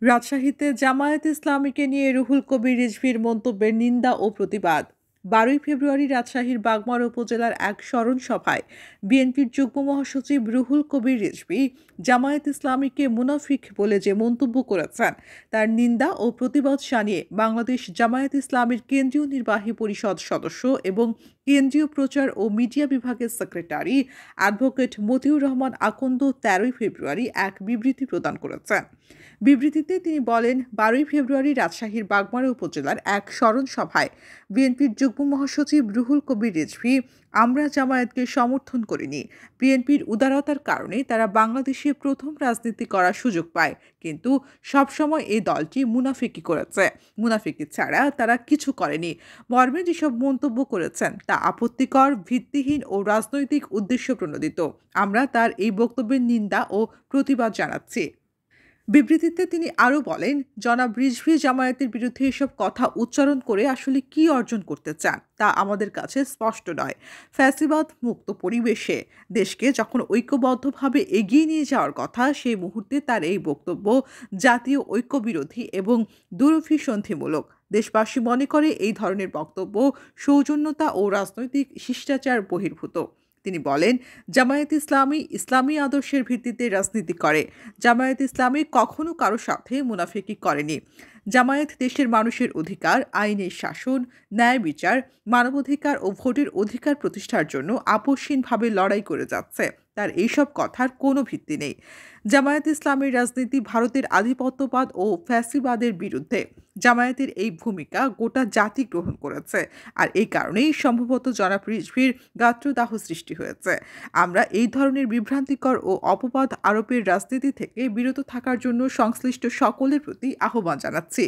রাজশাহীতে জামায়াতে ইসলামীকে নিয়ে রুহুল কবির রিজভীর মন্তব্যের নিন্দা ও প্রতিবাদ। ১২ই ফেব্রুয়ারি রাজশাহীর বাগমারা উপজেলার এক স্মরণ সভায় বিএনপির যুগ্ম মহাসচিব রুহুল কবির রিজভী জামায়াত ইসলামীকে মুনাফিক বলে যে মন্তব্য করেছেন তার নিন্দা ও প্রতিবাদ জানিয়ে বাংলাদেশ জামায়াত ইসলামীর কেন্দ্রীয় নির্বাহী পরিষদ সদস্য এবং কেন্দ্রীয় প্রচার ও মিডিয়া বিভাগের সেক্রেটারি অ্যাডভোকেট মতিউর রহমান আকন্দ ১৩ই ফেব্রুয়ারি এক বিবৃতি প্রদান করেছেন। বিবৃতিতে তিনি বলেন, ১২ই ফেব্রুয়ারি রাজশাহীর বাগমারা উপজেলার এক স্মরণ সভায় বিএনপির যুগ্ম মহাসচিব রুহুল কবির রিজভী আমরা জামায়াতকে সমর্থন করিনি। বিএনপির উদারতার কারণে তারা বাংলাদেশে প্রথম রাজনীতি করার সুযোগ পায়, কিন্তু সবসময় এই দলটি মুনাফিকি করেছে। মুনাফিকি ছাড়া তারা কিছু করেনি মর্মে যেসব মন্তব্য করেছেন তা আপত্তিকর, ভিত্তিহীন ও রাজনৈতিক উদ্দেশ্য প্রণোদিত। আমরা তার এই বক্তব্যের নিন্দা ও প্রতিবাদ জানাচ্ছি। বিবৃতিতে তিনি আরও বলেন, জনাব রিজভী জামায়াতের বিরুদ্ধে এসব কথা উচ্চারণ করে আসলে কি অর্জন করতে চান তা আমাদের কাছে স্পষ্ট নয়। ফ্যাসিবাদ মুক্ত পরিবেশে দেশকে যখন ঐক্যবদ্ধভাবে এগিয়ে নিয়ে যাওয়ার কথা, সেই মুহূর্তে তার এই বক্তব্য জাতীয় ঐক্য বিরোধী এবং দুরভিসন্ধিমূলক। দেশবাসী মনে করে এই ধরনের বক্তব্য সৌজন্যতা ও রাজনৈতিক শিষ্টাচার বহির্ভূত। তিনি বলেন, জামায়াত ইসলামী ইসলামী আদর্শের ভিত্তিতে রাজনীতি করে। জামায়াত ইসলামী কখনো কারো সাথে মুনাফিকি করেনি। জামায়াত দেশের মানুষের অধিকার, আইনের শাসন, ন্যায় বিচার, মানবাধিকার ও ভোটের অধিকার প্রতিষ্ঠার জন্য আপোষহীনভাবে লড়াই করে যাচ্ছে। তার এইসব কথার কোনো ভিত্তি নেই। জামায়াত ইসলামের রাজনীতি ভারতের আধিপত্যবাদ ও ফ্যাসিবাদের বিরুদ্ধে। জামায়াতের এই ভূমিকা গোটা জাতি গ্রহণ করেছে, আর এই কারণেই সম্ভবত জনাব রিজভীর গাত্রদাহ সৃষ্টি হয়েছে। আমরা এই ধরনের বিভ্রান্তিকর ও অপবাদ আরোপের রাজনীতি থেকে বিরত থাকার জন্য সংশ্লিষ্ট সকলের প্রতি আহ্বান জানাচ্ছি।